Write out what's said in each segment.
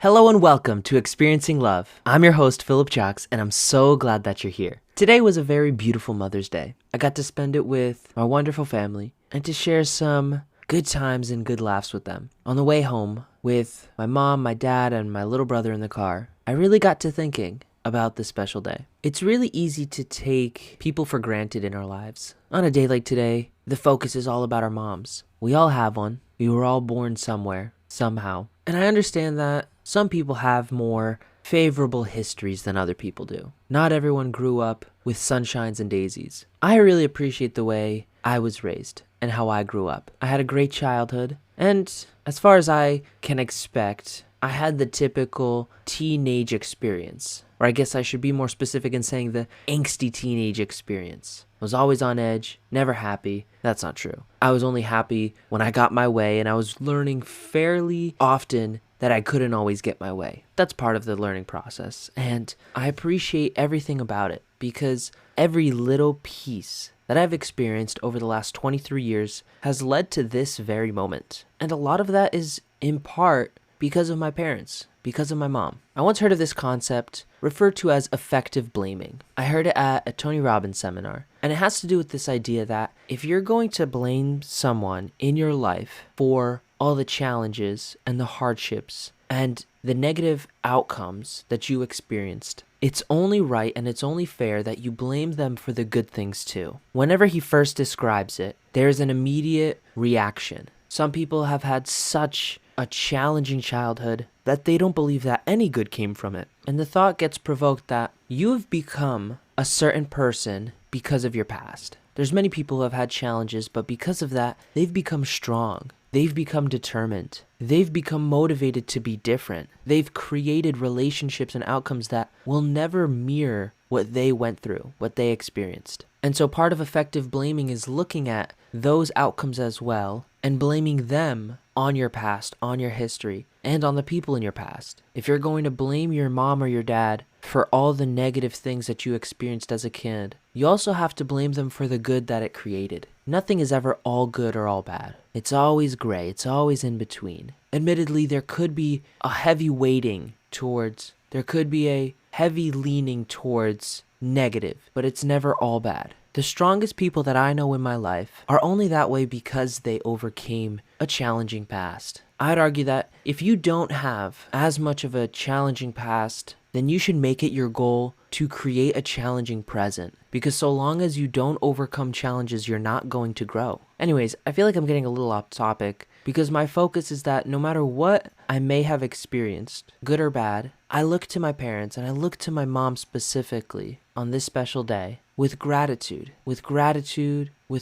Hello and welcome to Experiencing Love. I'm your host, Philip Chalks, and I'm so glad that you're here. Today was a very beautiful Mother's Day. I got to spend it with my wonderful family and to share some good times and good laughs with them. On the way home, with my mom, my dad, and my little brother in the car, I really got to thinking about this special day. It's really easy to take people for granted in our lives. On a day like today, the focus is all about our moms. We all have one. We were all born somewhere, somehow. And I understand that some people have more favorable histories than other people do. Not everyone grew up with sunshines and daisies. I really appreciate the way I was raised and how I grew up. I had a great childhood, and as far as I can expect, I had the typical teenage experience. Or I guess I should be more specific in saying the angsty teenage experience. I was always on edge, never happy. That's not true. I was only happy when I got my way, and I was learning fairly often that I couldn't always get my way. That's part of the learning process, and I appreciate everything about it because every little piece that I've experienced over the last 23 years has led to this very moment. And a lot of that is in part because of my parents, because of my mom. I once heard of this concept referred to as effective blaming. I heard it at a Tony Robbins seminar, and it has to do with this idea that if you're going to blame someone in your life for all the challenges and the hardships and the negative outcomes that you experienced, it's only right and it's only fair that you blame them for the good things too. Whenever he first describes it, there's an immediate reaction. Some people have had such a challenging childhood that they don't believe that any good came from it. And the thought gets provoked that you have become a certain person because of your past. There's many people who have had challenges, but because of that, they've become strong. They've become determined. They've become motivated to be different. They've created relationships and outcomes that will never mirror what they went through, what they experienced. And so part of effective blaming is looking at those outcomes as well and blaming them on your past, on your history, and on the people in your past. If you're going to blame your mom or your dad for all the negative things that you experienced as a kid, you also have to blame them for the good that it created. Nothing is ever all good or all bad. It's always gray. It's always in between. Admittedly, there could be a heavy weighting towards, there could be a heavy leaning towards negative, but it's never all bad. The strongest people that I know in my life are only that way because they overcame a challenging past. I'd argue that if you don't have as much of a challenging past, then you should make it your goal to create a challenging present. Because so long as you don't overcome challenges, you're not going to grow. Anyways, I feel like I'm getting a little off topic because my focus is that no matter what I may have experienced, good or bad, I look to my parents and I look to my mom specifically on this special day with gratitude, with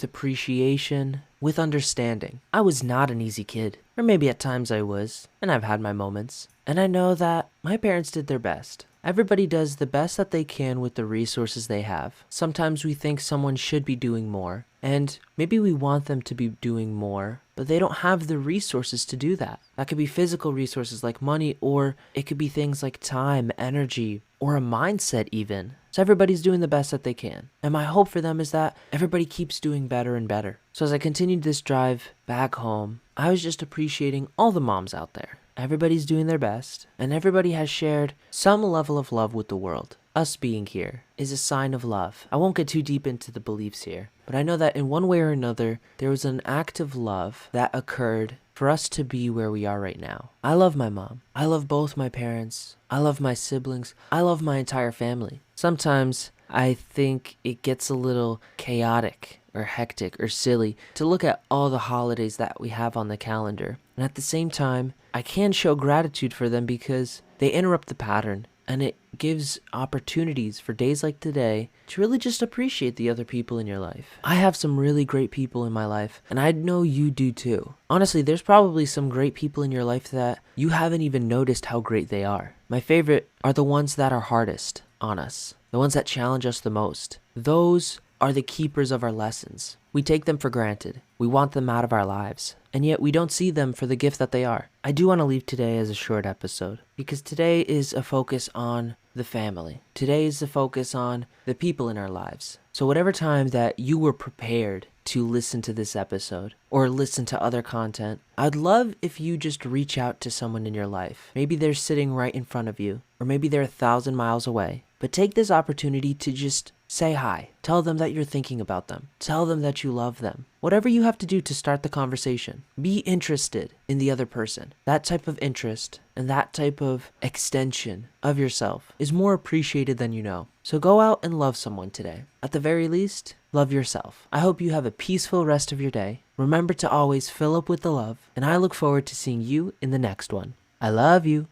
appreciation, with understanding. I was not an easy kid, or maybe at times I was, and I've had my moments. And I know that my parents did their best. Everybody does the best that they can with the resources they have. Sometimes we think someone should be doing more, and maybe we want them to be doing more, but they don't have the resources to do that. That could be physical resources like money, or it could be things like time, energy, or a mindset even. So everybody's doing the best that they can. And my hope for them is that everybody keeps doing better and better. So as I continued this drive back home, I was just appreciating all the moms out there. Everybody's doing their best, and everybody has shared some level of love with the world. Us being here is a sign of love. I won't get too deep into the beliefs here, but I know that in one way or another, there was an act of love that occurred for us to be where we are right now. I love my mom. I love both my parents. I love my siblings. I love my entire family. Sometimes I think it gets a little chaotic or hectic or silly to look at all the holidays that we have on the calendar. And at the same time, I can show gratitude for them because they interrupt the pattern and it gives opportunities for days like today to really just appreciate the other people in your life. I have some really great people in my life, and I know you do too. Honestly, there's probably some great people in your life that you haven't even noticed how great they are. My favorite are the ones that are hardest on us, the ones that challenge us the most. Those are the keepers of our lessons. We take them for granted. We want them out of our lives, and yet we don't see them for the gift that they are. I do want to leave today as a short episode because today is a focus on the family. Today is the focus on the people in our lives. So whatever time that you were prepared to listen to this episode or listen to other content, I'd love if you just reach out to someone in your life. Maybe they're sitting right in front of you, or maybe they're 1,000 miles away. But take this opportunity to just say hi. Tell them that you're thinking about them. Tell them that you love them. Whatever you have to do to start the conversation. Be interested in the other person. That type of interest and that type of extension of yourself is more appreciated than you know. So go out and love someone today. At the very least, love yourself. I hope you have a peaceful rest of your day. Remember to always fill up with the love, and I look forward to seeing you in the next one. I love you.